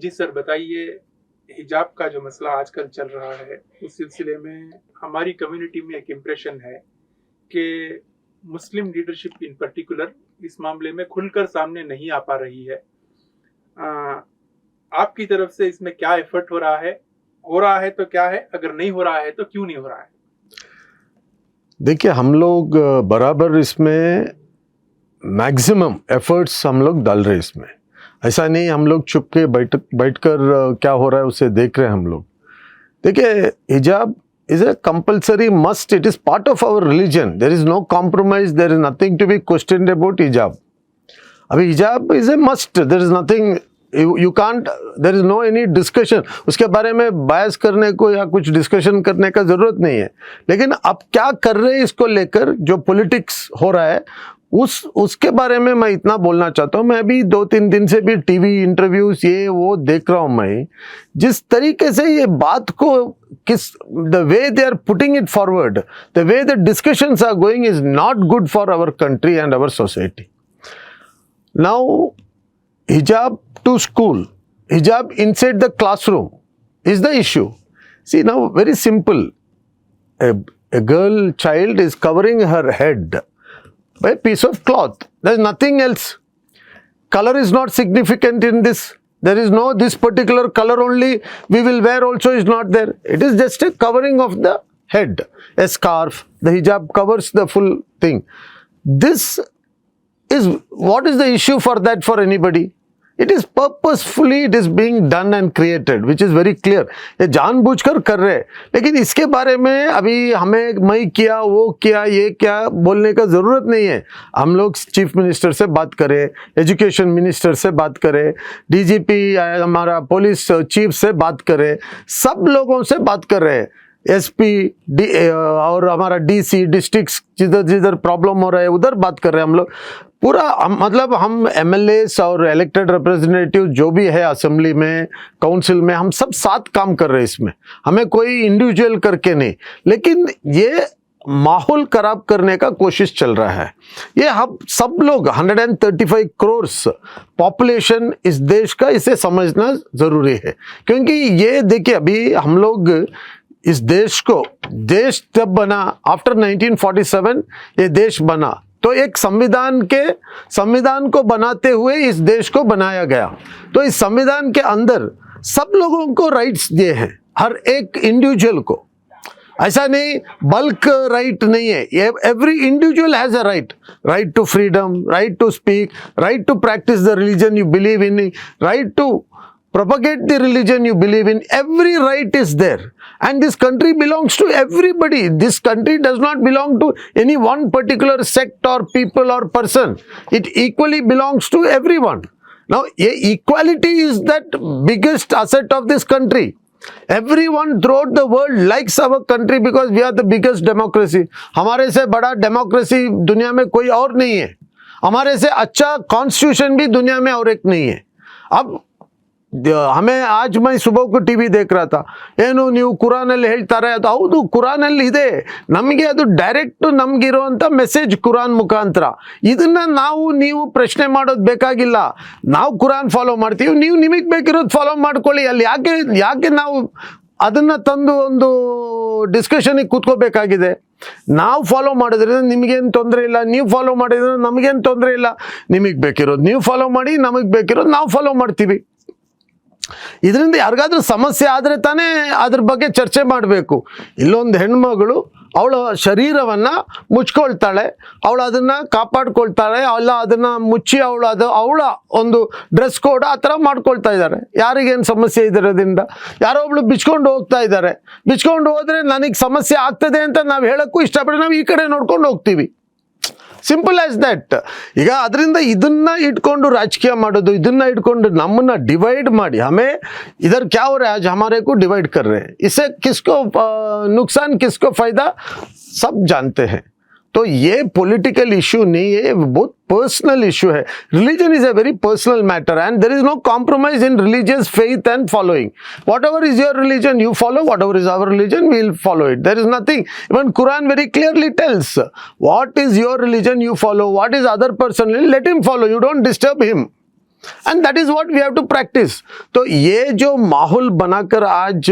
जी sir, बताइए। हिजाब का जो मसला आजकल चल रहा है, उस सिलसिले में हमारी कम्युनिटी में एक इम्प्रेशन है कि मुस्लिम लीडरशिप इन पर्टिकुलर इस मामले में खुलकर सामने नहीं आ पा रही है। अ, आपकी तरफ से इसमें क्या एफर्ट हो रहा है? हो रहा है तो क्या है? अगर नहीं हो रहा है तो क्यों नहीं हो रहा है? देखिए, हम लोग बराबर इसमें मैक्सिमम एफर्ट्स हम लोग डाल रहे हैं इसमें। ऐसा नहीं हम लोग चुप के बैठकर क्या हो रहा है उसे देख रहे हैं हम लोग। देखिए, hijab is a compulsory must, it is part of our religion, there is no compromise, there is nothing to be question about hijab. अभी hijab is a must, there is nothing, you can't, there is no any discussion. उसके बारे में बहस करने को या कुछ discussion करने का जरूरत नहीं है। लेकिन अब क्या कर रहे हैं इसको लेकर, जो पॉलिटिक्स हो रहा है उसके बारे में मैं इतना बोलना चाहता हूँ। मैं अभी 2-3 दिन से भी टीवी इंटरव्यूज ये वो देख रहा हूँ। मैं जिस तरीके से ये बात को the way they are putting it forward, the way the discussions are going is not good for our country and our society. Now hijab to school, hijab inside the classroom is the issue. See, now very simple. A girl child is covering her head by a piece of cloth. There is nothing else. Color is not significant in this. There is no this particular color only we will wear also is not there. It is just a covering of the head. A scarf. The hijab covers the full thing. This is what is the issue for that for anybody? It is purposefully it is being done and created, which is very clear. ये जानबूझकर कर रहे हैं। लेकिन इसके बारे में अभी हमें मैं किया वो किया ये क्या बोलने का ज़रूरत नहीं है। हम लोग चीफ मिनिस्टर से बात करें, एजुकेशन मिनिस्टर से बात करें, डीजीपी हमारा पुलिस चीफ से बात करें, सब लोगों से बात कर रहे हैं। एसपी और हमारा डीसी डिस्ट्रिक्ट जिधर जिधर प्रॉब्लम हो रहा है उधर बात कर रहे हैं हम लोग। पूरा मतलब हम एमएलएस और इलेक्टेड रिप्रेजेंटेटिव जो भी है असेंबली में, काउंसिल में, हम सब साथ काम कर रहे हैं इसमें। हमें कोई इंडिविजुअल करके नहीं, लेकिन ये माहौल खराब करने का कोशिश चल रहा है। ये हम सब लोग 135 करोड़ पॉपुलेशन इस देश का, इसे समझना जरूरी है। क्योंकि ये देखिए, अभी हम लोग इस देश को, देश जब बना आफ्टर 1947 ये देश बना, तो एक संविधान को बनाते हुए इस देश को बनाया गया। तो इस संविधान के अंदर सब लोगों को राइट्स दिए हैं, हर एक इंडिविजुअल को। ऐसा नहीं बल्क राइट नहीं है, every individual has a right to freedom, right to speak, right to practise the religion you believe in, right to propagate the religion you believe in. Every right is there, and this country belongs to everybody. This country does not belong to any one particular sect or people or person. It equally belongs to everyone. Now equality is that biggest asset of this country. Everyone throughout the world likes our country because we are the biggest democracy. हमारे से बड़ा democracy दुनिया में कोई और नहीं है। हमारे से अच्छा कॉन्स्टिट्यूशन भी दुनिया में और एक नहीं है। अब हमें आज मैं सुबह को टीवी देख रहा था, ಏನು ನೀವು ಕುರಾನಲ್ಲಿ ಹೇಳ್ತಾರೆ, ಅದು ಹೌದು ಕುರಾನಲ್ಲಿ ಇದೆ, ನಮಗೆ ಅದು ಡೈರೆಕ್ಟ್ ನಮಗಿರುವಂಥ ಮೆಸೇಜ್ ಕುರಾನ್ ಮುಖಾಂತರ. ಇದನ್ನ ನೀವು ಪ್ರಶ್ನೆ ಮಾಡೋದು ಬೇಕಾಗಿಲ್ಲ. ನಾವು ಕುರಾನ್ ಫಾಲೋ ಮಾಡ್ತೀವಿ, ನೀವು ನಿಮಗೆ ಬೇಕಿರೋದು ಫಾಲೋ ಮಾಡ್ಕೊಳ್ಳಿ. ಅಲ್ಲಿ ಯಾಕೆ ನಾವು ಅದನ್ನ ತಂದು ಒಂದು ಡಿಸ್ಕಷನಿಗೆ ಕೂತ್ಕೋಬೇಕಾಗಿದೆ? ನಾವು ಫಾಲೋ ಮಾಡಿದ್ರೆ ನಿಮಗೇನು ತೊಂದರೆ ಇಲ್ಲ, ನೀವು ಫಾಲೋ ಮಾಡಿದ್ರೆ ನಮಗೇನು ತೊಂದರೆ ಇಲ್ಲ. ನಿಮಗೆ ಬೇಕಿರೋದು ನೀವು ಫಾಲೋ ಮಾಡಿ, ನಮಗೆ ಬೇಕಿರೋದು ನಾವು ಫಾಲೋ ಮಾಡ್ತೀವಿ. ಇದರಿಂದ ಯಾರಿಗಾದ್ರೂ ಸಮಸ್ಯೆ ಆದರೆ ತಾನೇ ಅದ್ರ ಬಗ್ಗೆ ಚರ್ಚೆ ಮಾಡಬೇಕು. ಇಲ್ಲೊಂದು ಹೆಣ್ಮಗಳು ಅವಳ ಶರೀರವನ್ನು ಮುಚ್ಕೊಳ್ತಾಳೆ, ಅವಳು ಅದನ್ನು ಕಾಪಾಡ್ಕೊಳ್ತಾಳೆ, ಅಲ್ಲ ಅದನ್ನು ಮುಚ್ಚಿ ಅವಳ ಒಂದು ಡ್ರೆಸ್ ಕೋಡ್ ಆ ಥರ ಮಾಡ್ಕೊಳ್ತಾ ಇದ್ದಾರೆ. ಯಾರಿಗೇನು ಸಮಸ್ಯೆ ಇದರಿಂದ? ಯಾರೋ ಒಬ್ಳು ಬಿಚ್ಕೊಂಡು ಹೋಗ್ತಾ ಇದ್ದಾರೆ, ಬಿಚ್ಕೊಂಡು ಹೋದರೆ ನನಗೆ ಸಮಸ್ಯೆ ಆಗ್ತದೆ ಅಂತ ನಾವು ಹೇಳೋಕ್ಕೂ ಇಷ್ಟಪಟ್ಟು ನಾವು ಈ ಕಡೆ ನೋಡ್ಕೊಂಡು ಹೋಗ್ತೀವಿ. Simple as that. ಈಗ ಅದರಿಂದ ಇದನ್ನ ಇಟ್ಕೊಂಡು ರಾಜಕೀಯ ಮಾಡೋದು, ಇದನ್ನ ಇಟ್ಕೊಂಡು ನಮ್ಮನ್ನ ಡಿವೈಡ್ ಮಾಡಿ, हमें इधर क्या हो रहा है, आज हमारे को डिवाइड कर रहे हैं. इससे किसको नुकसान, किसको फायदा, सब जानते हैं. तो ये पॉलिटिकल इशू नहीं है, बहुत पर्सनल इशू है. Religion is a very personal matter and there is no compromise in religious faith and following. Whatever is your religion you follow, whatever is our religion we will follow it. There is nothing, even Quran very clearly tells what is your religion you follow, what is other person, let him follow, you don't disturb him. And that is what we have to practise. तो ये जो माहौल बनाकर आज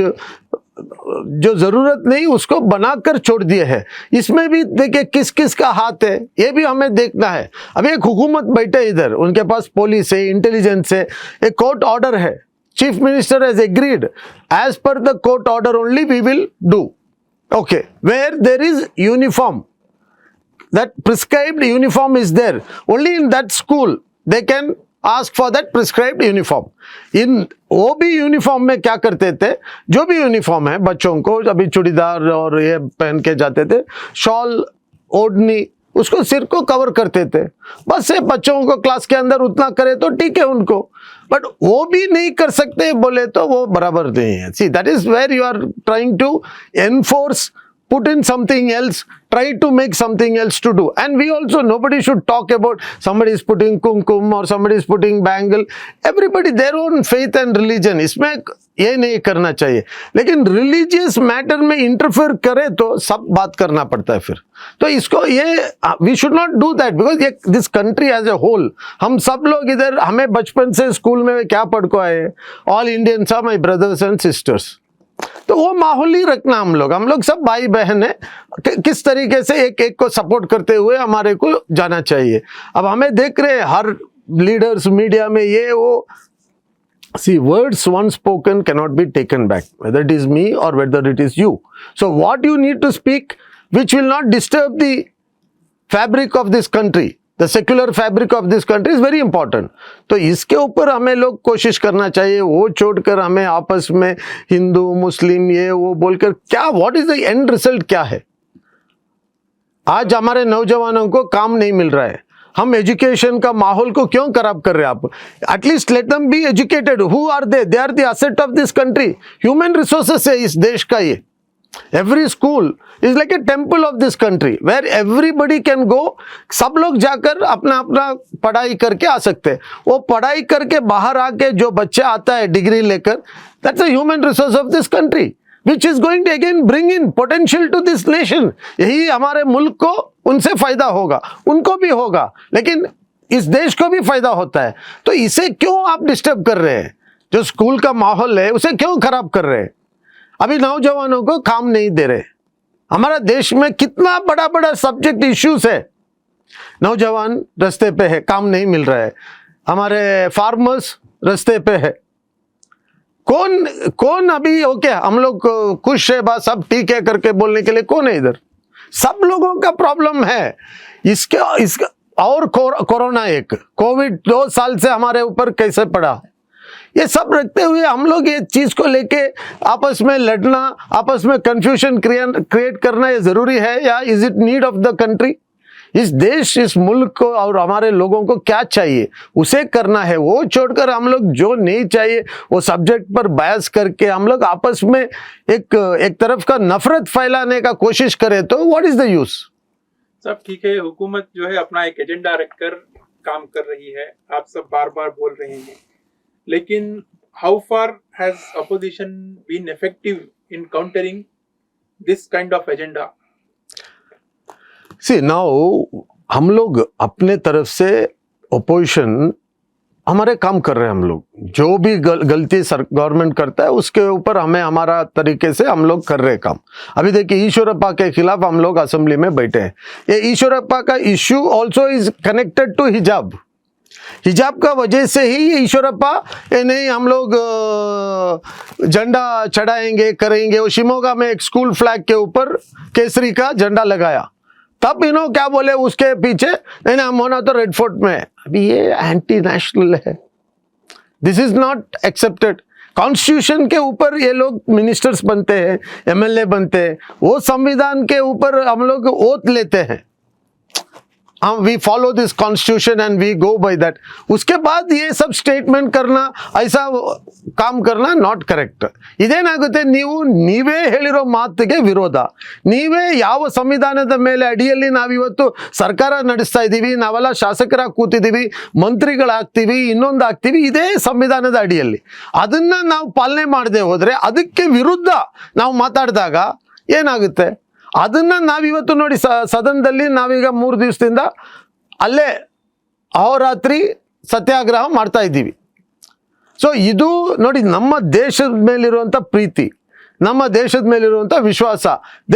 जो जरूरत नहीं उसको बनाकर छोड़ दिए है, इसमें भी देखिए किस किस का हाथ है ये भी हमें देखना है। अभी एक हुकूमत बैठे इधर, उनके पास पुलिस है, इंटेलिजेंस है, एक कोर्ट ऑर्डर है, chief minister has agreed as per the court order only we will do, okay, where there is uniform, that prescribed uniform is there, only in that school they can ask for that prescribed uniform। in वो भी uniform में क्या करते थे, जो भी uniform है बच्चों को अभी चूड़ीदार और ये पहन के जाते थे, शॉल ओढ़नी उसको सिर को कवर करते थे, बस से बच्चों को क्लास के अंदर उतना करे तो ठीक है उनको, बट वो भी नहीं कर सकते बोले तो वो बराबर नहीं है। See that is where you are trying to enforce, put in something else, try to make something else to do। and we also, nobody should talk about somebody is putting kumkum or somebody is putting bangle, everybody their own faith and religion, इसमें ये नहीं करना चाहिए, लेकिन religious matter में interfere करे तो सब बात करना पड़ता है फिर। तो इसको ये we should not do that, because ये this country as a whole, हम सब लोग इधर, हमें बचपन से स्कूल में क्या पढ़ को आए, all Indians are my brothers and sisters, तो वो माहौल ही रखना, हम लोग सब भाई बहन है, किस तरीके से एक एक को सपोर्ट करते हुए हमारे को जाना चाहिए। अब हमें देख रहे हैं हर लीडर्स मीडिया में ये वो, see words once spoken cannot be taken back, whether it is me और whether it is you, so what you need to speak which will not disturb the fabric of this country, the secular fabric of this country is very important. तो इसके ऊपर हमें लोग कोशिश करना चाहिए, वो छोड़कर हमें आपस में हिंदू मुस्लिम ये वो बोलकर क्या, what is the end result क्या है। आज हमारे नौजवानों को काम नहीं मिल रहा है, हम एजुकेशन का माहौल को क्यों खराब कर रहे हैं आप, at least let them be educated, who are they are the asset of this country, human resources है इस देश का ये। Every school is like a temple of this country where everybody can go, सब लोग जाकर अपना अपना पढ़ाई करके आ सकते हैं। वो पढ़ाई करके बाहर आके जो बच्चा आता है डिग्री लेकर, that's a human resource of this country which is going to again bring in potential to this nation। यही हमारे मुल्क को उनसे फायदा होगा, उनको भी होगा, लेकिन इस देश को भी फायदा होता है। तो इसे क्यों आप डिस्टर्ब कर रहे हैं, जो स्कूल का माहौल है उसे क्यों खराब कर रहे हैं। अभी नौजवानों को काम नहीं दे रहे, हमारा देश में कितना बड़ा बड़ा सब्जेक्ट इश्यूज है, नौजवान रास्ते पे है, काम नहीं मिल रहा है, हमारे फार्मर्स रास्ते पे है, कौन कौन अभी ओके हम लोग खुश है बस सब ठीक है करके बोलने के लिए कौन है इधर, सब लोगों का प्रॉब्लम है। इसका और कोरोना, एक कोविड 2 साल से हमारे ऊपर कैसे पड़ा, ये सब रखते हुए हम लोग ये चीज को लेके आपस में लड़ना, आपस में कंफ्यूजन क्रिएट करना ये जरूरी है, या is it need of the country. इस देश, इस मुल्क को और हमारे लोगों को क्या चाहिए उसे करना है, वो छोड़कर हम लोग जो नहीं चाहिए वो सब्जेक्ट पर बहस करके हम लोग आपस में एक तरफ का नफरत फैलाने का कोशिश करें तो व्हाट इज द यूज। सब ठीक है, हुकूमत जो है अपना एक एजेंडा रखकर काम कर रही है, आप सब बार बार बोल रहे हैं, लेकिन how far has opposition been effective in countering this kind of agenda. See now हम लोग अपने तरफ से अपोजिशन हमारे काम कर रहे हैं, हम लोग जो भी गलती गवर्नमेंट करता है उसके ऊपर हमें हमारा तरीके से हम लोग कर रहे हैं काम। अभी देखिए ईश्वरप्पा के खिलाफ हम लोग असेंबली में बैठे हैं, ये ईश्वरप्पा का issue also is connected to hijab, hijab का वजह से ही ये ईश्वरप्पा नहीं हम लोग झंडा चढ़ाएंगे करेंगे, वो शिमोगा में एक स्कूल फ्लैग के ऊपर केसरी का झंडा लगाया, तब इन्हों क्या बोले उसके पीछे नहीं हम होना तो रेड फोर्ट में। अभी ये एंटी नेशनल है, this is not accepted. Constitution के ऊपर ये लोग मिनिस्टर्स बनते हैं, एमएलए बनते हैं, वो संविधान के ऊपर हम लोग ओथ लेते हैं, हम we follow this constitution and we go by that. उसके बाद ये सब स्टेटमेंट करना, ऐसा काम करना नॉट करेक्ट। ಇದೇನಾಗುತ್ತೆ, ನೀವೇ ಹೇಳಿರೋ ಮಾತಿಗೆ ವಿರೋಧ, ನೀವೇ ಯಾವ ಸಂವಿಧಾನದ ಮೇಲೆ ಅಡಿಯಲ್ಲಿ ನಾವಿವತ್ತು ಸರ್ಕಾರ ನಡೆಸ್ತಾ ಇದ್ದೀವಿ, ನಾವೆಲ್ಲ ಶಾಸಕರಾಗಿ ಕೂತಿದ್ದೀವಿ, ಮಂತ್ರಿಗಳಾಗ್ತೀವಿ, ಇನ್ನೊಂದು ಆಗ್ತೀವಿ ಇದೇ ಸಂವಿಧಾನದ ಅಡಿಯಲ್ಲಿ, ಅದನ್ನ ನಾವು ಪಾಲನೆ ಮಾಡದೆ ಹೋದ್ರೆ ಅದಕ್ಕೆ ವಿರುದ್ಧ ನಾವು ಮಾತಾಡಿದಾಗ ಏನಾಗುತ್ತೆ, ಅದನ್ನ ನಾವಿವತ್ತು ನೋಡಿ ಸದನದಲ್ಲಿ ನಾವೀಗ 3 ದಿವಸದಿಂದ ಅಲ್ಲೇ ಅಹೋರಾತ್ರಿ ಸತ್ಯಾಗ್ರಹ ಮಾಡ್ತಾ ಇದ್ದೀವಿ. ಸೊ ಇದು ನೋಡಿ, ನಮ್ಮ ದೇಶದ ಮೇಲಿರುವಂಥ ಪ್ರೀತಿ, ನಮ್ಮ ದೇಶದ ಮೇಲಿರುವಂಥ ವಿಶ್ವಾಸ,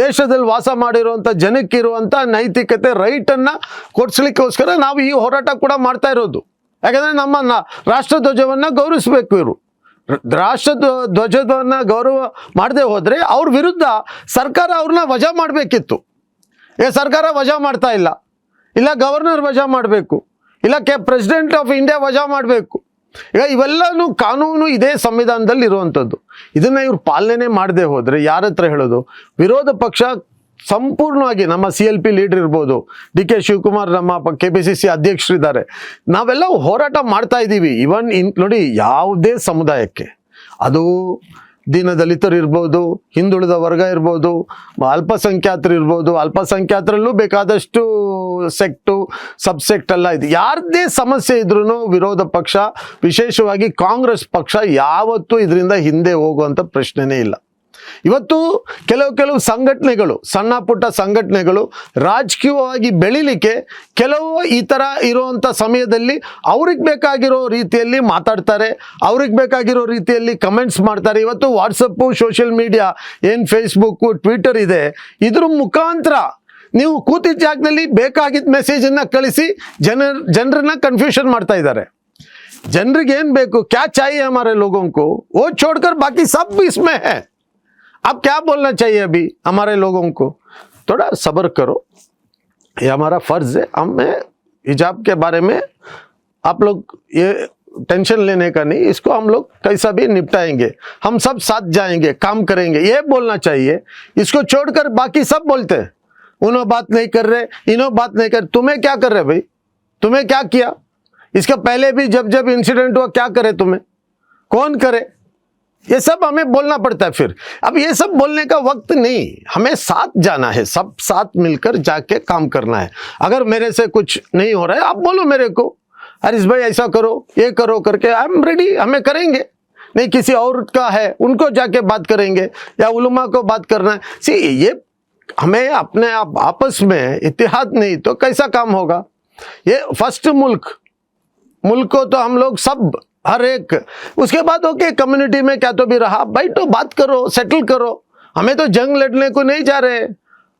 ದೇಶದಲ್ಲಿ ವಾಸ ಮಾಡಿರುವಂಥ ಜನಕ್ಕಿರುವಂಥ ನೈತಿಕತೆ, ರೈಟನ್ನು ಕೊಡಿಸ್ಲಿಕ್ಕೋಸ್ಕರ ನಾವು ಈ ಹೋರಾಟ ಕೂಡ ಮಾಡ್ತಾ ಇರೋದು. ಯಾಕಂದರೆ ನಮ್ಮ ರಾಷ್ಟ್ರಧ್ವಜವನ್ನು ಗೌರವಿಸಬೇಕು. ಇವರು ರಾಷ್ಟ್ರ ಧ್ವಜವನ್ನು ಗೌರವ ಮಾಡದೆ ಹೋದರೆ ಅವ್ರ ವಿರುದ್ಧ ಸರ್ಕಾರ ಅವ್ರನ್ನ ವಜಾ ಮಾಡಬೇಕಿತ್ತು. ಸರ್ಕಾರ ವಜಾ ಮಾಡ್ತಾ ಇಲ್ಲ, ಇಲ್ಲ ಗವರ್ನರ್ ವಜಾ ಮಾಡಬೇಕು, ಇಲ್ಲ ಪ್ರೆಸಿಡೆಂಟ್ ಆಫ್ ಇಂಡಿಯಾ ವಜಾ ಮಾಡಬೇಕು. ಈಗ ಇವೆಲ್ಲನೂ ಕಾನೂನು ಇದೇ ಸಂವಿಧಾನದಲ್ಲಿ ಇರುವಂಥದ್ದು. ಇದನ್ನು ಇವ್ರು ಪಾಲನೆ ಮಾಡದೆ ಹೋದರೆ ಯಾರ ಹತ್ರ ಹೇಳೋದು? ವಿರೋಧ ಪಕ್ಷ ಸಂಪೂರ್ಣವಾಗಿ, ನಮ್ಮ CLP ಲೀಡರ್ ಇರ್ಬೋದು, DK ಶಿವಕುಮಾರ್ ನಮ್ಮ KPCC ಅಧ್ಯಕ್ಷರಿದ್ದಾರೆ, ನಾವೆಲ್ಲ ಹೋರಾಟ ಮಾಡ್ತಾ ಇದ್ದೀವಿ. ಇವನ್ ನೋಡಿ, ಯಾವುದೇ ಸಮುದಾಯಕ್ಕೆ, ಅದು ದೀನದಲಿತರು ಇರ್ಬೋದು, ಹಿಂದುಳಿದ ವರ್ಗ ಇರ್ಬೋದು, ಅಲ್ಪಸಂಖ್ಯಾತರು ಇರ್ಬೋದು, ಅಲ್ಪಸಂಖ್ಯಾತರಲ್ಲೂ ಬೇಕಾದಷ್ಟು ಸೆಕ್ಟು ಸಬ್ಸೆಕ್ಟ್ ಎಲ್ಲ ಇದೆ. ಯಾರದೇ ಸಮಸ್ಯೆ ಇದ್ರೂ ವಿರೋಧ ಪಕ್ಷ, ವಿಶೇಷವಾಗಿ ಕಾಂಗ್ರೆಸ್ ಪಕ್ಷ ಯಾವತ್ತೂ ಇದರಿಂದ ಹಿಂದೆ ಹೋಗುವಂಥ ಪ್ರಶ್ನೆನೇ ಇಲ್ಲ. ಇವತ್ತು ಕೆಲವು ಸಂಘಟನೆಗಳು, ಸಣ್ಣ ಪುಟ್ಟ ಸಂಘಟನೆಗಳು ರಾಜಕೀಯವಾಗಿ ಬೆಳಿಲಿಕ್ಕೆ ಕೆಲವು ಈ ಥರ ಇರುವಂಥ ಸಮಯದಲ್ಲಿ ಅವ್ರಿಗೆ ಬೇಕಾಗಿರೋ ರೀತಿಯಲ್ಲಿ ಮಾತಾಡ್ತಾರೆ, ಅವ್ರಿಗೆ ಬೇಕಾಗಿರೋ ರೀತಿಯಲ್ಲಿ ಕಮೆಂಟ್ಸ್ ಮಾಡ್ತಾರೆ. ಇವತ್ತು ವಾಟ್ಸಪ್ಪು, ಸೋಷಿಯಲ್ ಮೀಡಿಯಾ, ಏನು ಫೇಸ್ಬುಕ್ಕು, ಟ್ವಿಟರ್ ಇದೆ, ಇದ್ರ ಮುಖಾಂತರ ನೀವು ಕೂತಿದ್ದ ಜಾಗದಲ್ಲಿ ಬೇಕಾಗಿದ್ದ ಮೆಸೇಜನ್ನು ಕಳಿಸಿ ಜನರನ್ನ ಕನ್ಫ್ಯೂಷನ್ ಮಾಡ್ತಾ ಇದ್ದಾರೆ. ಜನರಿಗೆ ಏನು ಬೇಕು? ಕ್ಯಾ ಚಾಹಿಯೆ ಹಮಾರೆ ಲೋಗೋं को, वो छोड़कर बाकी सब इसमें है. अब क्या बोलना चाहिए अभी हमारे लोगों को? थोड़ा सब्र करो, ये हमारा फर्ज है. हमें हिजाब के बारे में आप लोग ये टेंशन लेने का नहीं, इसको हम लोग कैसा भी निपटाएंगे, हम सब साथ जाएंगे, काम करेंगे, ये बोलना चाहिए. इसको छोड़कर बाकी सब बोलते हैं, उन्होंने बात नहीं कर रहे, इन्होंने बात नहीं कर. तुम्हें क्या कर रहे भाई? तुम्हें क्या किया? इसके पहले भी जब इंसिडेंट हुआ क्या करे? तुम्हें कौन करे? ये सब हमें बोलना पड़ता है. फिर अब ये सब बोलने का वक्त नहीं, हमें साथ जाना है, सब साथ मिलकर जाके काम करना है. अगर मेरे से कुछ नहीं हो रहा है, आप बोलो मेरे को, हरीश भाई ऐसा करो, ये करो करके, आई एम रेडी, हमें करेंगे. नहीं किसी और का है, उनको जाके बात करेंगे, या उलमा को बात करना है. सी ये हमें अपने आपस में इत्तेहाद नहीं तो कैसा काम होगा? ये फर्स्ट मुल्क को तो हम लोग सब, हर एक, उसके बाद ओके कम्युनिटी में क्या तो भी रहा, बैठो बात करो, सेटल करो. हमें तो जंग लड़ने को नहीं जा रहे,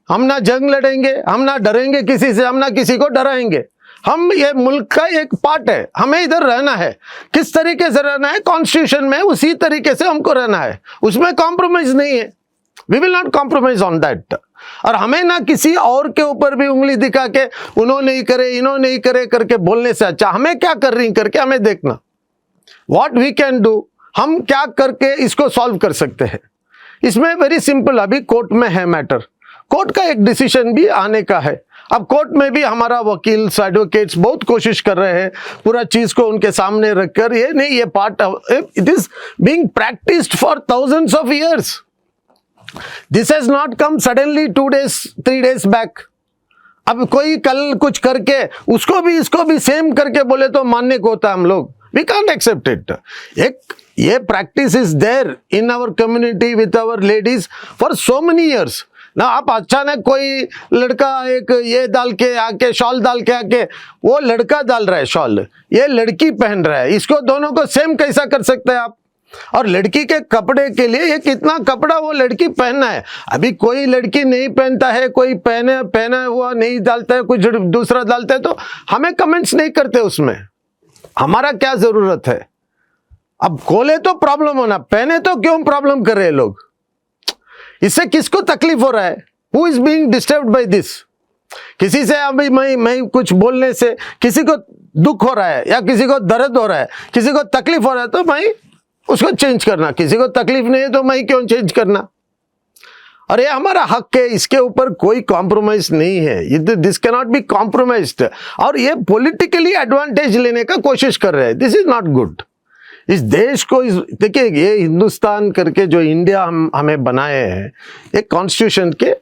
हम ना जंग लड़ेंगे, हम ना डरेंगे किसी से, हम ना किसी को डराएंगे. हम ये मुल्क का एक पार्ट है, हमें इधर रहना है. किस तरीके से रहना है कॉन्स्टिट्यूशन में, उसी तरीके से हमको रहना है, उसमें कॉम्प्रोमाइज नहीं है. We will not compromise on that. और हमें ना किसी और के ऊपर भी उंगली दिखा के उन्होंने नहीं करे, इन्होंने नहीं करे करके बोलने से अच्छा हमें क्या कर रही करके हमें देखना. What we can do, हम क्या करके इसको सॉल्व कर सकते हैं. इसमें वेरी सिंपल, अभी कोर्ट में है मैटर, कोर्ट का एक डिसीजन भी आने का है. अब कोर्ट में भी हमारा वकील, एडवोकेट्स बहुत कोशिश कर रहे हैं पूरा चीज को उनके सामने रखकर. ये नहीं, ये part it is being practised for thousands of years. This has not come suddenly 2 days 3 days back. अब कोई कल कुछ करके उसको भी इसको भी सेम करके बोले तो मानने को होता है हम लोग. We can't accept it. एक ये practice is there in our community with our ladies for so many years. ना आप अचानक कोई लड़का एक ये डाल के आके, शॉल डाल के आके, वो लड़का डाल रहा है शॉल, ये लड़की पहन रहा है, इसको दोनों को सेम कैसा कर सकते हैं आप? और लड़की के कपड़े के लिए ये कितना कपड़ा वो लड़की पहनना है. अभी कोई लड़की नहीं पहनता है, कोई पहना हुआ नहीं डालता है, कुछ दूसरा डालता है, तो हमें कमेंट्स नहीं करते उसमें. हमारा क्या जरूरत है? अब खोले तो प्रॉब्लम होना, पहने तो क्यों प्रॉब्लम कर रहे हैं लोग? इससे किसको तकलीफ हो रहा है? Who is being disturbed by this? किसी से अभी मैं कुछ बोलने से किसी को दुख हो रहा है, या किसी को दर्द हो रहा है, किसी को तकलीफ हो रहा है, तो मैं उसको चेंज करना. किसी को तकलीफ नहीं है तो मैं क्यों चेंज करना? और ये हमारा हक है, इसके ऊपर कोई कॉम्प्रोमाइज नहीं है. This can not be compromised. और ये पॉलिटिकली एडवांटेज लेने का कोशिश कर रहे हैं. This is not good. इस देश को देखिए, ये हिंदुस्तान करके जो इंडिया हमें बनाए हैं, एक कॉन्स्टिट्यूशन के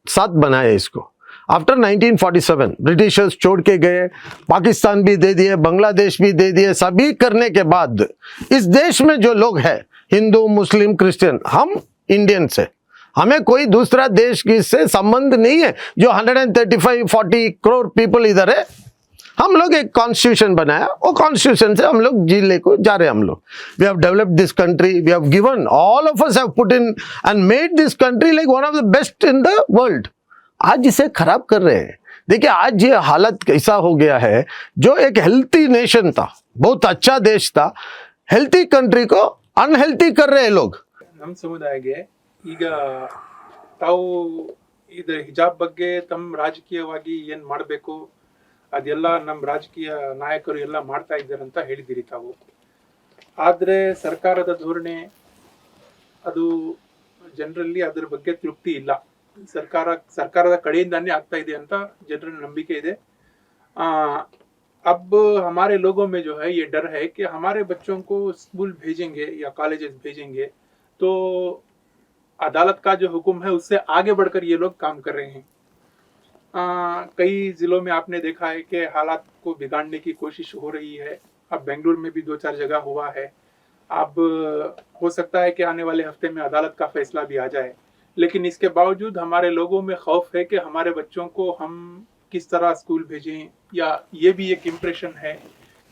साथ बनाए इसको. आफ्टर 1947 ब्रिटिशर्स छोड़ के गए, पाकिस्तान भी दे दिए, बांग्लादेश भी दे दिए. सभी करने के बाद इस देश में जो लोग हैं, हिंदू, मुस्लिम, क्रिश्चियन, हम इंडियंस है. हमें कोई दूसरा देश से संबंध नहीं है. जो 135-40 करोड़ पीपल इधर है, हम लोग एक कॉन्स्टिट्यूशन बनाया, वो कॉन्स्टिट्यूशन से हम लोग जी ले को जा रहे हैं हम लोग. We have developed this country, we have given, all of us have put in and made this country like one of the best in the world. आज इसे खराब कर रहे हैं. देखिए आज ये हालत कैसा हो गया है, जो एक हेल्थी नेशन था, बहुत अच्छा देश था, हेल्थी कंट्री को अनहेल्थी कर रहे हैं लोग. ನಮ್ಮ ಸಮುದಾಯಕ್ಕೆ ಈಗ ತಾವು ಇದು ಹಿಜಾಬ್ ಬಗ್ಗೆ ತಮ್ಮ ರಾಜಕೀಯವಾಗಿ ಏನು ಮಾಡಬೇಕು ಅದೆಲ್ಲ ನಮ್ಮ ರಾಜಕೀಯ ನಾಯಕರು ಎಲ್ಲ ಮಾಡ್ತಾ ಇದ್ದಾರೆ ಅಂತ ಹೇಳಿದಿರಿ ತಾವು. ಆದರೆ ಸರ್ಕಾರದ ಧೋರಣೆ ಅದು ಜನರಲ್ಲಿ ಅದರ ಬಗ್ಗೆ ತೃಪ್ತಿ ಇಲ್ಲ. ಸರ್ಕಾರದ ಕಡೆಯಿಂದಾನೇ ಆಗ್ತಾ ಇದೆ ಅಂತ ಜನರ ನಂಬಿಕೆ ಇದೆ. अब हमारे लोगों में जो है ये डर है कि हमारे बच्चों को स्कूल भेजेंगे या कॉलेजेस भेजेंगे तो अदालत का जो हुक्म है उससे आगे बढ़कर ये लोग काम कर रहे हैं. कई जिलों में आपने देखा है कि हालात को बिगाड़ने की कोशिश हो रही है. अब बेंगलुरु में भी 2-4 जगह हुआ है. अब हो सकता है कि आने वाले हफ्ते में अदालत का फैसला भी आ जाए, लेकिन इसके बावजूद हमारे लोगों में खौफ है कि हमारे बच्चों को हम किस तरह स्कूल भेजें, या ये भी एक इम्प्रेशन है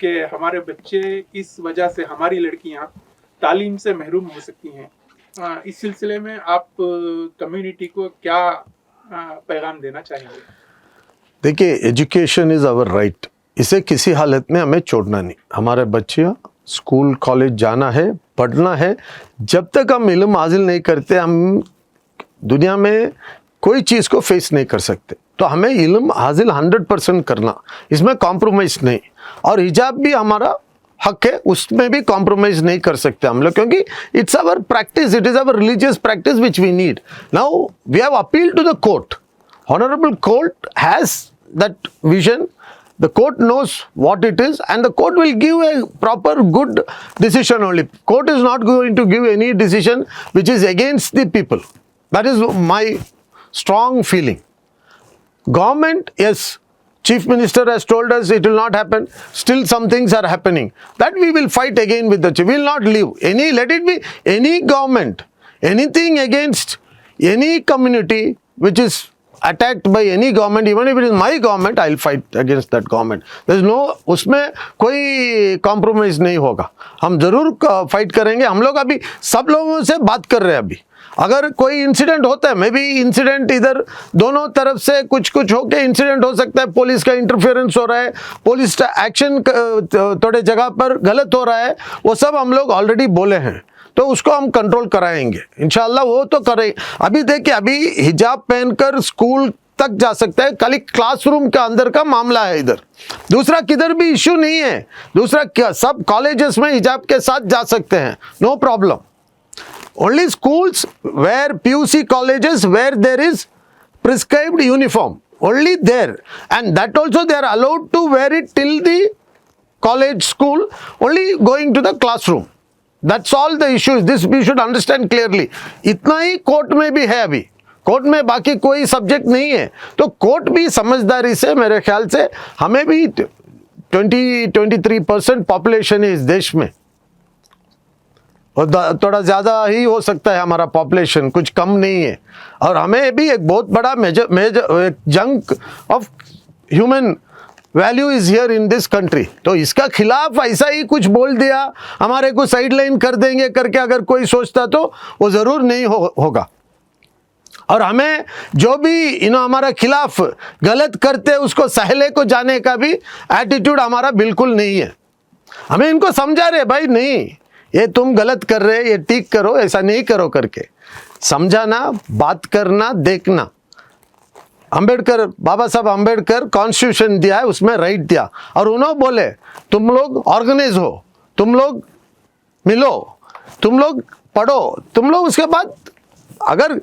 कि हमारे बच्चे इस वजह से, हमारी लड़कियां तालीम से महरूम हो सकती हैं. इस सिलसिले में आप कम्युनिटी को क्या पैगाम देना चाहेंगे? देखिए एजुकेशन इज़ आवर राइट, इसे किसी हालत में हमें छोड़ना नहीं. हमारे बच्चे स्कूल कॉलेज जाना है, पढ़ना है. जब तक हम इल्म हासिल नहीं करते हम दुनिया में कोई चीज़ को फेस नहीं कर सकते. तो हमें इल्म हासिल 100% करना, इसमें कॉम्प्रोमाइज़ नहीं. और हिजाब भी हमारा हक है, उसमें भी कॉम्प्रोमाइज़ नहीं कर सकते हम लोग, क्योंकि it's our practice, it is our religious practice which we need. Now we have appeal to the court. Honorable court has that vision. The court knows what it is and the court will give a proper good decision only. Court is not going to give any decision which is against the people. That is my strong feeling. Government, yes, Chief Minister has told us it will not happen. Still some things are happening. That we will fight again with the chief. We will not leave. Let it be any government, anything against any community which is attacked by any government, even if it is my government, I will fight against that government. There is no, उसमें कोई compromise नहीं होगा. हम ज़रूर fight करेंगे. हम लोग अभी सब लोगों से बात कर रहे हैं. अभी अगर कोई इंसिडेंट होता है, मे बी इंसिडेंट इधर दोनों तरफ से कुछ होके इंसिडेंट हो सकता है, पुलिस का इंटरफेरेंस हो रहा है, पुलिस का एक्शन थोड़े जगह पर गलत हो रहा है, वो सब हम लोग ऑलरेडी बोले हैं. तो उसको हम कंट्रोल कराएंगे इंशाल्लाह. वो तो करें. अभी देखिए, अभी हिजाब पहनकर स्कूल तक जा सकता है, खाली क्लासरूम के अंदर का मामला है इधर. दूसरा किधर भी इश्यू नहीं है. दूसरा क्या, सब कॉलेजेस में हिजाब के साथ जा सकते हैं, no problem. Only schools where PUC colleges where there is prescribed uniform, only there, and that also they are allowed to wear it till the college school, only going to the classroom. That's all the issues. This we should understand clearly. इतना ही court में भी है. अभी court में बाकी कोई subject नहीं है. तो कोर्ट भी समझदारी से, मेरे ख्याल से, हमें भी 23% पॉपुलेशन है इस देश में, और थोड़ा ज़्यादा ही हो सकता है हमारा पॉपुलेशन, कुछ कम नहीं है. और हमें भी एक बहुत बड़ा major junk of human value is here in this country. तो इसका खिलाफ ऐसा ही कुछ बोल दिया, हमारे को साइड लाइन कर देंगे करके अगर कोई सोचता तो वो ज़रूर नहीं होगा. और हमें जो भी हमारा खिलाफ गलत करते उसको सहले को जाने का भी एटीट्यूड हमारा बिल्कुल नहीं है. हमें इनको समझा रहे, भाई नहीं, ये तुम गलत कर रहे, ये ठीक करो, ऐसा नहीं करो करके समझाना, बात करना, देखना. अंबेडकर, बाबा साहब अंबेडकर कॉन्स्टिट्यूशन दिया है, उसमें राइट दिया, और उन्होंने बोले तुम लोग ऑर्गेनाइज हो, तुम लोग मिलो, तुम लोग पढ़ो, तुम लोग. उसके बाद अगर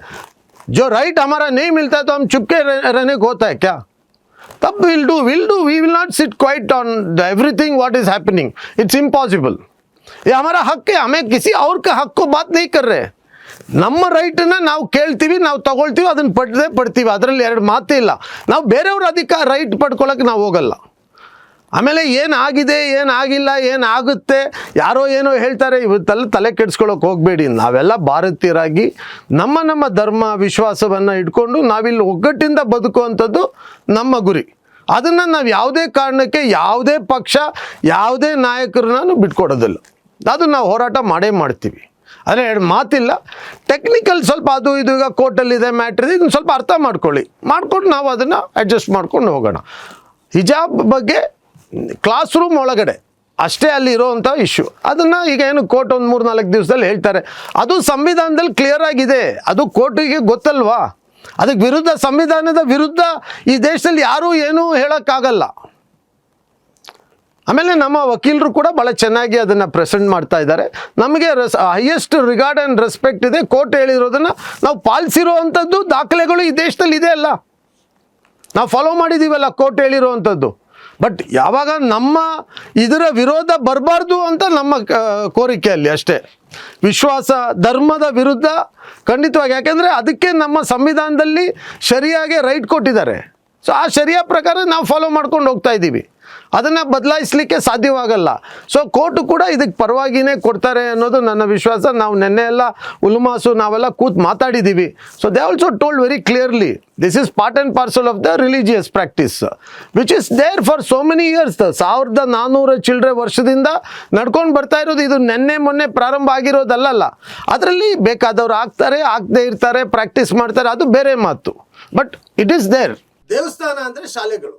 जो राइट हमारा नहीं मिलता है तो हम चुपके रहने को होता है क्या? तब we'll do, we will not sit quiet on everything what is happening. It's impossible. ये हमारा हक है, हमें किसी और के हक को बात नहीं कर रहे. ನಮ್ಮ ರೈಟ್ನ ನಾವು ಕೇಳ್ತೀವಿ, ನಾವು ತಗೊಳ್ತೀವಿ, ಅದನ್ನು ಪಡ್ತೀವಿ, ಅದರಲ್ಲಿ ಎರಡು ಮಾತಿಲ್ಲ. ನಾವು ಬೇರೆಯವ್ರ ಅಧಿಕಾರ ರೈಟ್ ಪಡ್ಕೊಳ್ಳೋಕೆ ನಾವು ಹೋಗಲ್ಲ. ಆಮೇಲೆ ಏನಾಗಿದೆ, ಏನಾಗಿಲ್ಲ, ಏನಾಗುತ್ತೆ, ಯಾರೋ ಏನೋ ಹೇಳ್ತಾರೆ, ಇವತ್ತೆಲ್ಲ ತಲೆ ಕೆಡಿಸ್ಕೊಳ್ಳೋಕೆ ಹೋಗಬೇಡಿ. ನಾವೆಲ್ಲ ಭಾರತೀಯರಾಗಿ ನಮ್ಮ ಧರ್ಮ ವಿಶ್ವಾಸವನ್ನು ಇಟ್ಕೊಂಡು ನಾವಿಲ್ಲಿ ಒಗ್ಗಟ್ಟಿಂದ ಬದುಕುವಂಥದ್ದು ನಮ್ಮ ಗುರಿ. ಅದನ್ನು ನಾವು ಯಾವುದೇ ಕಾರಣಕ್ಕೆ ಯಾವುದೇ ಪಕ್ಷ ಯಾವುದೇ ನಾಯಕರನ್ನ ಬಿಟ್ಕೊಡೋದಿಲ್ಲ. ಅದು ನಾವು ಹೋರಾಟ ಮಾಡೇ ಮಾಡ್ತೀವಿ. ಆದರೆ ಎರಡು ಮಾತಿಲ್ಲ. ಟೆಕ್ನಿಕಲ್ ಸ್ವಲ್ಪ ಅದು ಇದು ಈಗ ಕೋರ್ಟಲ್ಲಿದೆ ಮ್ಯಾಟ್ರ್ ಇದೆ, ಇದನ್ನು ಸ್ವಲ್ಪ ಅರ್ಥ ಮಾಡ್ಕೊಂಡು ನಾವು ಅದನ್ನು ಅಡ್ಜಸ್ಟ್ ಮಾಡ್ಕೊಂಡು ಹೋಗೋಣ. ಹಿಜಾಬ್ ಬಗ್ಗೆ ಕ್ಲಾಸ್ ರೂಮ್ ಒಳಗಡೆ ಅಷ್ಟೇ ಅಲ್ಲಿ ಇರೋವಂಥ ಇಶ್ಯೂ, ಅದನ್ನು ಈಗ ಏನು ಕೋರ್ಟ್ ಒಂದು 3-4 ದಿವಸದಲ್ಲಿ ಹೇಳ್ತಾರೆ. ಅದು ಸಂವಿಧಾನದಲ್ಲಿ ಕ್ಲಿಯರ್ ಆಗಿದೆ, ಅದು ಕೋರ್ಟಿಗೆ ಗೊತ್ತಲ್ವಾ. ಅದಕ್ಕೆ ವಿರುದ್ಧ, ಸಂವಿಧಾನದ ವಿರುದ್ಧ ಈ ದೇಶದಲ್ಲಿ ಯಾರೂ ಏನೂ ಹೇಳೋಕ್ಕಾಗಲ್ಲ. ಆಮೇಲೆ ನಮ್ಮ ವಕೀಲರು ಕೂಡ ಭಾಳ ಚೆನ್ನಾಗಿ ಅದನ್ನು ಪ್ರೆಸೆಂಟ್ ಮಾಡ್ತಾ ಇದ್ದಾರೆ. ನಮಗೆ ಹೈಯೆಸ್ಟ್ ರಿಗಾರ್ಡ್ ಆ್ಯಂಡ್ ರೆಸ್ಪೆಕ್ಟ್ ಇದೆ. ಕೋರ್ಟ್ ಹೇಳಿರೋದನ್ನು ನಾವು ಪಾಲಿಸಿರುವಂಥದ್ದು ದಾಖಲೆಗಳು ಈ ದೇಶದಲ್ಲಿ ಇದೆ ಅಲ್ಲ, ನಾವು ಫಾಲೋ ಮಾಡಿದ್ದೀವಲ್ಲ ಕೋರ್ಟ್ ಹೇಳಿರುವಂಥದ್ದು. ಬಟ್ ಯಾವಾಗ ನಮ್ಮ ಇದರ ವಿರೋಧ ಬರಬಾರ್ದು ಅಂತ ನಮ್ಮ ಕೋರಿಕೆಯಲ್ಲಿ ಅಷ್ಟೇ. ವಿಶ್ವಾಸ ಧರ್ಮದ ವಿರುದ್ಧ ಖಂಡಿತವಾಗಿ, ಯಾಕೆಂದರೆ ಅದಕ್ಕೆ ನಮ್ಮ ಸಂವಿಧಾನದಲ್ಲಿ ಶರಿಯಾಗೆ ರೈಟ್ ಕೊಟ್ಟಿದ್ದಾರೆ. ಸೊ ಆ ಶರಿಯಾ ಪ್ರಕಾರ ನಾವು ಫಾಲೋ ಮಾಡ್ಕೊಂಡು ಹೋಗ್ತಾ ಇದ್ದೀವಿ, ಅದನ್ನು ಬದಲಾಯಿಸಲಿಕ್ಕೆ ಸಾಧ್ಯವಾಗಲ್ಲ. ಸೊ ಕೋರ್ಟು ಕೂಡ ಇದಕ್ಕೆ ಪರವಾಗಿಯೇ ಕೊಡ್ತಾರೆ ಅನ್ನೋದು ನನ್ನ ವಿಶ್ವಾಸ. ನಾವು ನೆನ್ನೆ ಎಲ್ಲ ಉಲ್ಮಾಸು ನಾವೆಲ್ಲ ಕೂತು ಮಾತಾಡಿದ್ದೀವಿ. So they also told very clearly this is part and parcel of the religious practice which is there for so many years. 1400 ಚಿಲ್ಲರೆ ವರ್ಷದಿಂದ ನಡ್ಕೊಂಡು ಬರ್ತಾ ಇರೋದು. ಇದು ನೆನ್ನೆ ಮೊನ್ನೆ ಪ್ರಾರಂಭ ಆಗಿರೋದಲ್ಲ. ಅದರಲ್ಲಿ ಬೇಕಾದವ್ರು ಆಗ್ತಾರೆ, ಆಗದೆ ಇರ್ತಾರೆ, ಪ್ರಾಕ್ಟೀಸ್ ಮಾಡ್ತಾರೆ, ಅದು ಬೇರೆ ಮಾತು. But it is there. ದೇವಸ್ಥಾನ ಅಂದರೆ ಶಾಲೆಗಳು,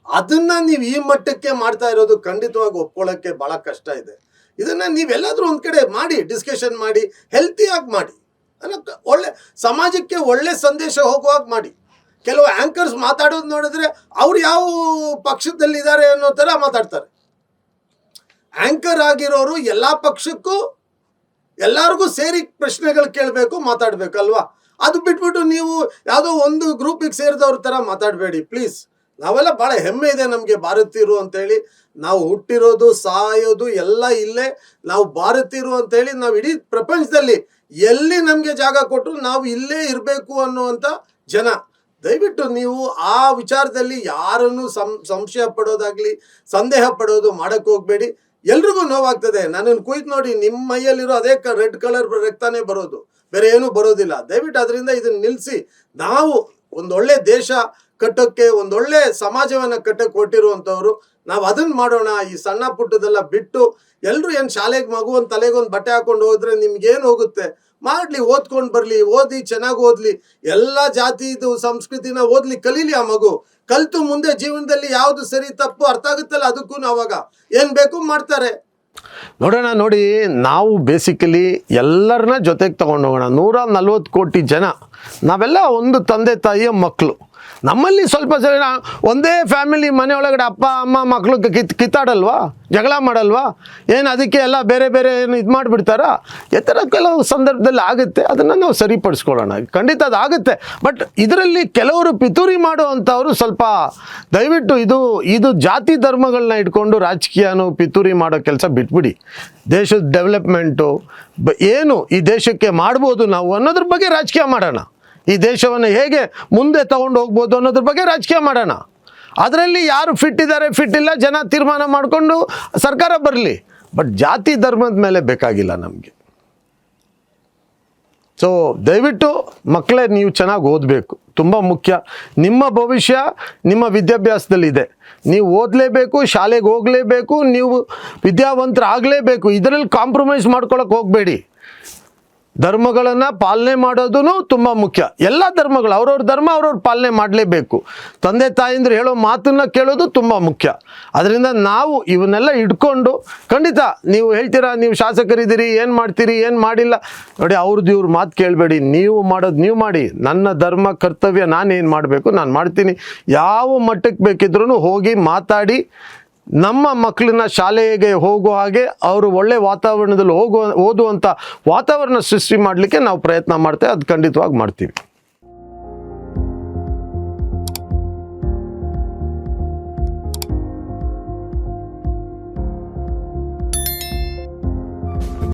ಅದನ್ನ ನೀವು ಈ ಮಟ್ಟಕ್ಕೆ ಮಾಡ್ತಾ ಇರೋದು ಖಂಡಿತವಾಗಿ ಒಪ್ಕೊಳ್ಳೋಕ್ಕೆ ಭಾಳ ಕಷ್ಟ ಇದೆ. ಇದನ್ನು ನೀವೆಲ್ಲಾದರೂ ಒಂದು ಕಡೆ ಮಾಡಿ, ಡಿಸ್ಕಷನ್ ಮಾಡಿ, ಹೆಲ್ತಿಯಾಗಿ ಮಾಡಿ, ಒಳ್ಳೆ ಸಮಾಜಕ್ಕೆ ಒಳ್ಳೆ ಸಂದೇಶ ಹೋಗುವಾಗ ಮಾಡಿ. ಕೆಲವು ಆ್ಯಂಕರ್ಸ್ ಮಾತಾಡೋದು ನೋಡಿದ್ರೆ ಅವ್ರು ಯಾವ ಪಕ್ಷದಲ್ಲಿದ್ದಾರೆ ಅನ್ನೋ ಥರ ಮಾತಾಡ್ತಾರೆ. ಆ್ಯಂಕರ್ ಆಗಿರೋರು ಎಲ್ಲ ಪಕ್ಷಕ್ಕೂ ಎಲ್ಲರಿಗೂ ಸೇರಿ ಪ್ರಶ್ನೆಗಳು ಕೇಳಬೇಕು, ಮಾತಾಡಬೇಕಲ್ವಾ. ಅದು ಬಿಟ್ಬಿಟ್ಟು ನೀವು ಯಾವುದೋ ಒಂದು ಗ್ರೂಪಿಗೆ ಸೇರಿದವ್ರ ಥರ ಮಾತಾಡಬೇಡಿ ಪ್ಲೀಸ್. ನಾವೆಲ್ಲ ಭಾಳ ಹೆಮ್ಮೆ ಇದೆ ನಮಗೆ ಭಾರತೀಯರು ಅಂತೇಳಿ. ನಾವು ಹುಟ್ಟಿರೋದು ಸಾಯೋದು ಎಲ್ಲ ಇಲ್ಲೇ. ನಾವು ಭಾರತೀಯರು ಅಂತೇಳಿ ನಾವು ಇಡೀ ಪ್ರಪಂಚದಲ್ಲಿ ಎಲ್ಲಿ ನಮಗೆ ಜಾಗ ಕೊಟ್ಟರು ನಾವು ಇಲ್ಲೇ ಇರಬೇಕು ಅನ್ನುವಂಥ ಜನ. ದಯವಿಟ್ಟು ನೀವು ಆ ವಿಚಾರದಲ್ಲಿ ಯಾರನ್ನು ಸಂಶಯ ಪಡೋದಾಗಲಿ ಸಂದೇಹ ಪಡೋದು ಮಾಡೋಕ್ಕೆ ಹೋಗಬೇಡಿ. ಎಲ್ರಿಗೂ ನೋವಾಗ್ತದೆ. ನನ್ನನ್ನು ಕುಯ್ದು ನೋಡಿ, ನಿಮ್ಮ ಮೈಯಲ್ಲಿರೋ ಅದೇ ರೆಡ್ ಕಲರ್ ರಕ್ತನೇ ಬರೋದು, ಬೇರೆ ಏನೂ ಬರೋದಿಲ್ಲ. ದಯವಿಟ್ಟು ಅದರಿಂದ ಇದನ್ನು ನಿಲ್ಲಿಸಿ ನಾವು ಒಂದೊಳ್ಳೆ ದೇಶ ಕಟ್ಟೋಕ್ಕೆ, ಒಂದೊಳ್ಳೆ ಸಮಾಜವನ್ನು ಕಟ್ಟಕ್ಕೆ ಕೊಟ್ಟಿರುವಂಥವ್ರು. ನಾವು ಅದನ್ನು ಮಾಡೋಣ. ಈ ಸಣ್ಣ ಪುಟ್ಟದೆಲ್ಲ ಬಿಟ್ಟು ಎಲ್ಲರೂ ಏನು ಶಾಲೆಗೆ ಮಗುವೊಂದು ತಲೆಗೊಂದು ಬಟ್ಟೆ ಹಾಕೊಂಡು ಹೋದ್ರೆ ನಿಮ್ಗೇನು ಹೋಗುತ್ತೆ? ಮಾಡಲಿ, ಓದ್ಕೊಂಡು ಬರಲಿ, ಓದಿ ಚೆನ್ನಾಗಿ ಓದಲಿ, ಎಲ್ಲ ಜಾತಿದು ಸಂಸ್ಕೃತಿನ ಓದಲಿ, ಕಲೀಲಿ. ಆ ಮಗು ಕಲಿತು ಮುಂದೆ ಜೀವನದಲ್ಲಿ ಯಾವುದು ಸರಿ ತಪ್ಪು ಅರ್ಥ ಆಗುತ್ತಲ್ಲ, ಅದಕ್ಕೂ ಅವಾಗ ಏನು ಬೇಕು ಮಾಡ್ತಾರೆ. ನೋಡೋಣ. ನೋಡಿ, ನಾವು ಬೇಸಿಕಲಿ ಎಲ್ಲರನ್ನ ಜೊತೆಗೆ ತೊಗೊಂಡು ಹೋಗೋಣ. 140 ಕೋಟಿ ಜನ ನಾವೆಲ್ಲ ಒಂದು ತಂದೆ ತಾಯಿಯ ಮಕ್ಕಳು. ನಮ್ಮಲ್ಲಿ ಸ್ವಲ್ಪ ಜನ ಒಂದೇ ಫ್ಯಾಮಿಲಿ ಮನೆ ಒಳಗಡೆ ಅಪ್ಪ ಅಮ್ಮ ಮಕ್ಕಳು ಕಿತ್ತಾಡಲ್ವಾ, ಜಗಳ ಮಾಡಲ್ವಾ? ಏನು ಅದಕ್ಕೆ ಎಲ್ಲ ಬೇರೆ ಬೇರೆ ಏನು ಇದು ಮಾಡಿಬಿಡ್ತಾರಾ? ಈ ಥರ ಕೆಲವು ಸಂದರ್ಭದಲ್ಲಿ ಆಗುತ್ತೆ. ಅದನ್ನು ನಾವು ಸರಿಪಡಿಸ್ಕೊಳ್ಳೋಣ. ಖಂಡಿತ ಅದು ಆಗುತ್ತೆ. ಬಟ್ ಇದರಲ್ಲಿ ಕೆಲವರು ಪಿತೂರಿ ಮಾಡುವಂಥವರು ಸ್ವಲ್ಪ ದಯವಿಟ್ಟು ಇದು ಜಾತಿ ಧರ್ಮಗಳನ್ನ ಇಟ್ಕೊಂಡು ರಾಜಕೀಯನೂ ಪಿತೂರಿ ಮಾಡೋ ಕೆಲಸ ಬಿಟ್ಬಿಡಿ. ದೇಶದ ಡೆವಲಪ್ಮೆಂಟು ಏನು ಈ ದೇಶಕ್ಕೆ ಮಾಡ್ಬೋದು ನಾವು ಅನ್ನೋದ್ರ ಬಗ್ಗೆ ರಾಜಕೀಯ ಮಾಡೋಣ. ಈ ದೇಶವನ್ನು ಹೇಗೆ ಮುಂದೆ ತಗೊಂಡು ಹೋಗ್ಬೋದು ಅನ್ನೋದ್ರ ಬಗ್ಗೆ ರಾಜಕೀಯ ಮಾಡೋಣ. ಅದರಲ್ಲಿ ಯಾರು ಫಿಟ್ ಇದ್ದಾರೆ, ಫಿಟ್ ಇಲ್ಲ, ಜನ ತೀರ್ಮಾನ ಮಾಡಿಕೊಂಡು ಸರ್ಕಾರ ಬರಲಿ. ಬಟ್ ಜಾತಿ ಧರ್ಮದ ಮೇಲೆ ಬೇಕಾಗಿಲ್ಲ ನಮಗೆ. ಸೊ ದಯವಿಟ್ಟು ಮಕ್ಕಳೇ, ನೀವು ಚೆನ್ನಾಗಿ ಓದಬೇಕು, ತುಂಬ ಮುಖ್ಯ. ನಿಮ್ಮ ಭವಿಷ್ಯ ನಿಮ್ಮ ವಿದ್ಯಾಭ್ಯಾಸದಲ್ಲಿದೆ. ನೀವು ಓದಲೇಬೇಕು, ಶಾಲೆಗೆ ಹೋಗಲೇಬೇಕು, ನೀವು ವಿದ್ಯಾವಂತರಾಗಲೇಬೇಕು. ಇದರಲ್ಲಿ ಕಾಂಪ್ರಮೈಸ್ ಮಾಡ್ಕೊಳಕ್ಕೆ ಹೋಗಬೇಡಿ. ಧರ್ಮಗಳನ್ನು ಪಾಲನೆ ಮಾಡೋದು ತುಂಬ ಮುಖ್ಯ. ಎಲ್ಲ ಧರ್ಮಗಳು ಅವ್ರವ್ರ ಧರ್ಮ ಅವ್ರವ್ರ ಪಾಲನೆ ಮಾಡಲೇಬೇಕು. ತಂದೆ ತಾಯಿಂದ್ರೆ ಹೇಳೋ ಮಾತನ್ನು ಕೇಳೋದು ತುಂಬ ಮುಖ್ಯ. ಅದರಿಂದ ನಾವು ಇವನ್ನೆಲ್ಲ ಇಟ್ಕೊಂಡು ಖಂಡಿತ ನೀವು ಹೇಳ್ತೀರಾ, ನೀವು ಶಾಸಕರಿದ್ದೀರಿ, ಏನು ಮಾಡ್ತೀರಿ, ಏನು ಮಾಡಿಲ್ಲ ನೋಡಿ, ಅವ್ರದ್ದು ಇವ್ರ ಮಾತು ಕೇಳಬೇಡಿ. ನೀವು ಮಾಡೋದು ನೀವು ಮಾಡಿ. ನನ್ನ ಧರ್ಮ ಕರ್ತವ್ಯ ನಾನೇನು ಮಾಡಬೇಕು ನಾನು ಮಾಡ್ತೀನಿ. ಯಾವ ಮಟ್ಟಕ್ಕೆ ಬೇಕಿದ್ರೂ ಹೋಗಿ ಮಾತಾಡಿ ನಮ್ಮ ಮಕ್ಕಳನ್ನ ಶಾಲೆಗೆ ಹೋಗೋ ಹಾಗೆ ಅವರು ಒಳ್ಳೆ ವಾತಾವರಣದಲ್ಲಿ ಓದುವಂಥ ವಾತಾವರಣ ಸೃಷ್ಟಿ ಮಾಡಲಿಕ್ಕೆ ನಾವು ಪ್ರಯತ್ನ ಮಾಡ್ತೇವೆ. ಅದು ಖಂಡಿತವಾಗಿ ಮಾಡ್ತೀವಿ.